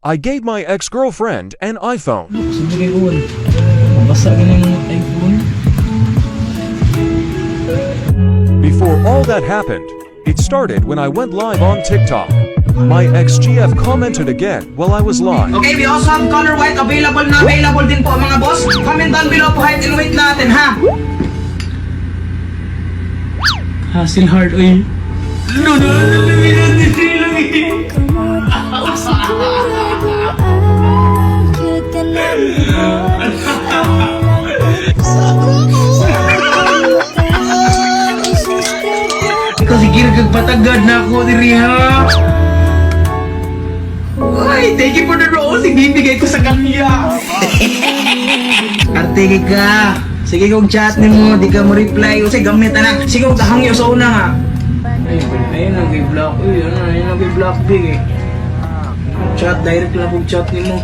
I gave my ex-girlfriend an iPhone. Sige kay Uwan. Mabasa ka ng iPhone. Before all that happened, it started when I went live on TikTok. My ex-GF commented again while I was live. Okay, we also have color white available na. Available din po mga boss. Comment down below po height and weight natin ha. Hassle hard oil. Ikaw sigir kag patagad na ako diri ha. Ay, thank you for the rose. Ibibigay ko sa kanya. Arte ka. Sige kong chat ni mo, di ka mo reply. Kasi gamit na. Sige kong kahangyo sa una nga. Ayun nag-block. Ayun nag-block big eh. Chat, direct lang kong chat ni mo.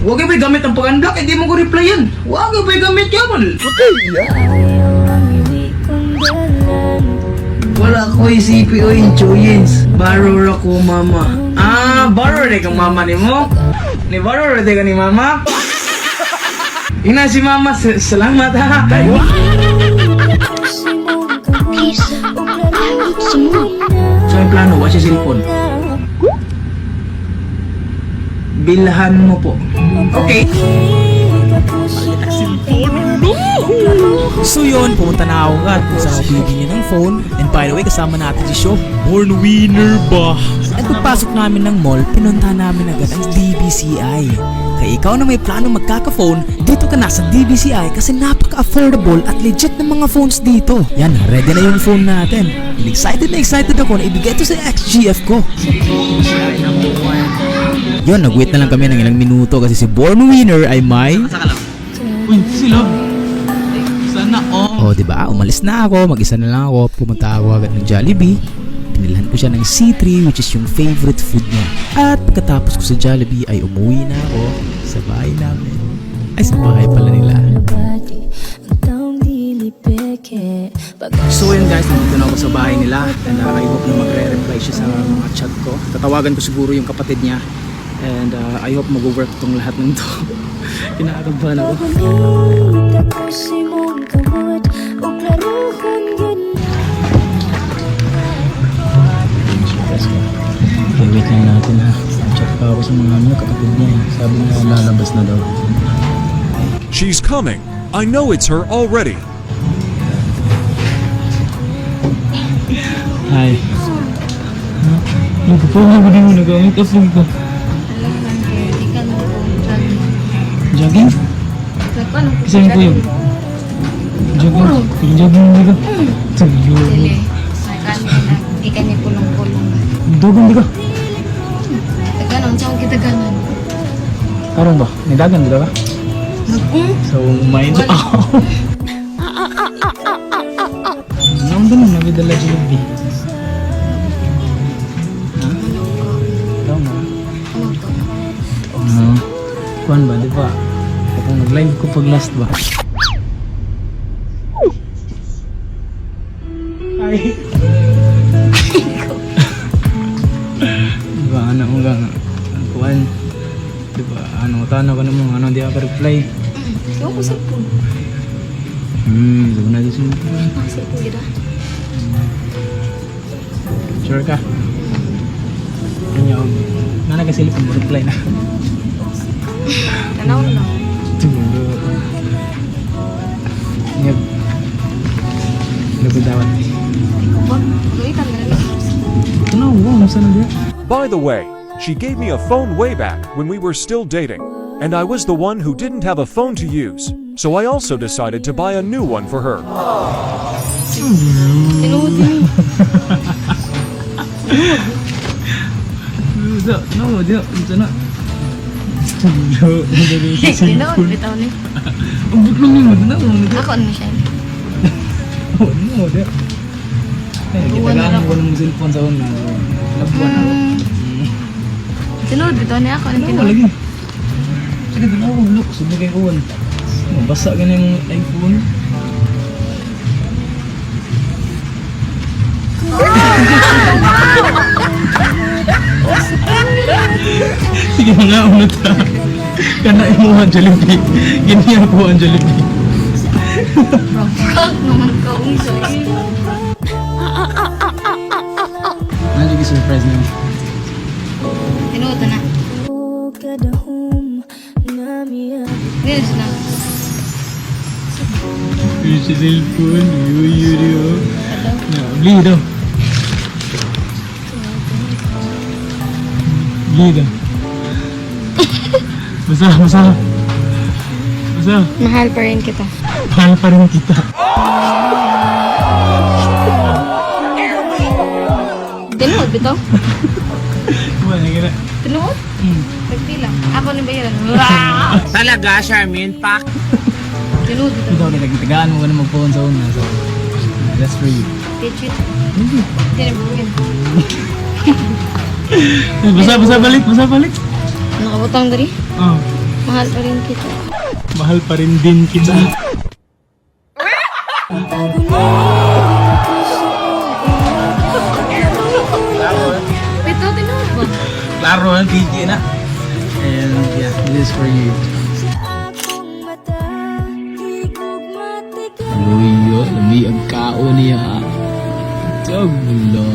Huwag yung gamit ang pag-unblock, hindi mo ko reply yan. Huwag yung gamit yan man. Wala ko CPO insurance. Borrow ako mama. Borrow rin kang mama ni mo? Ni borrow rin ka ni mama? Ina si mama, salamat ha. So yung plano, what's your cellphone? Bilhan mo po. Okay. So yun, pumunta na ako agad sa bibili ng phone. And by the way, kasama natin si Show. Born winner ba? At pagpasok namin ng mall, pinunta namin agad ang DBCI. Kaya ikaw na may plano magkaka-phone, dito ka na sa DBCI kasi napaka-affordable at legit ng mga phones dito. Yan, ready na yung phone natin. And excited na excited ako na ibigay ito sa ex-GF ko. Yun, nag-wait na lang kami ng ilang minuto kasi si Born Winner ay may... Uy, sila! Sana oh, diba? Umalis na ako, mag-isa na lang ako, pumunta ako agad ng Jollibee. Pinilhan ko siya ng C3 which is yung favorite food niya. At pagkatapos ko sa Jollibee ay umuwi na ako sa bahay namin. Ay, sa bahay pala nila. So yun guys, nandito na ako sa bahay nila. And I hope na magre-reply siya sa mga chat ko. Tatawagan ko siguro yung kapatid niya. And I hope mag-work tong lahat ng to. Kinakabahan ako. Okay, wait lang natin ha. Check pa ako sa mga kapatid niya. Sabi niya lalabas na daw. She's coming. I know it's her already. Hi. Nagpapawa ko din mo nagamit ka phone ko. Jogging? Kasi yung po yun. Jogging? Jogging mo ka? Sayo. Ikan niya pulong-pulong. Dogon di ka? Taganon, saan kita ganon? Karon ba? Nidagan di ka? So, may ito ako. Anong ganun? Nabidala si Lubi. Ha? Ikaw na? Kuhan ba? Di ba? Kapag nag-live ko pag last ba? Ay! Diba, anak mo lang, kuhan, diba, tanaw ka naman, di ako reply. Ikaw ko sa po. Sabi na dito siya. Sa po gila. Sure ka? Ano nanagasilipan mo, reply na. Tanaw na lang. Siguro. Ngab. Nagudawat. Ikaw ba? Luitan na lang. Tanaw, wow, nasa na diya? By the way, she gave me a phone way back when we were still dating, and I was the one who didn't have a phone to use, so I also decided to buy a new one for her. Tinuod mo. No, dia, ito na. Tinuod, bitaw ni. Ang butlong yun, ito na. Ako ano siya? No, dia. Kita lang ko ng cellphone sa una. Nabuan ako. Tinuod, bitaw ni ako. Ano Tinuod. lagi? Sige, doon ako. Look, sabi kay Uwan. Basa ka na yung iPhone. Sige mga unod ta. Kanain mo ang Jollibee. Ganyan po ang Jollibee. Prank naman ka unsa eh. Ano yung surprise na yun? Tinuod na. Yes na. Yung si cellphone. Yun. Bli daw. Bli daw. Basa. Mahal pa rin kita. Mahal pa rin kita. Tinuod bitaw? Wala na gina. Tinuod? Nagpila. Ako ni bayaran. Talaga, Charmin, pak. Tinuod bitaw. Ikaw na nagtagaan mo ka na mag-phone sa una. So, that's for you. Teach it. Hindi na bugin. Basa balik. Nakabutang dari. Oh, Mahal pa rin kita. mahal pa rin din kita. Bitaw, tinuod ba? Klaro ang DJ na. And yeah, this is for you. Luyo, lami ang kao niya. Tagla.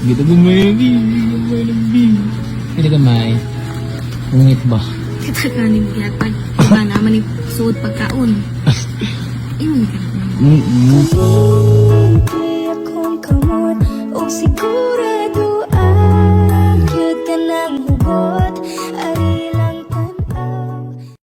Kita ba may lambi? Hindi ka may. Ngit ba? Kita ka ni biyatag. Iba naman yung suot pagkaon. Iyon ka. Di akong kamot o siguro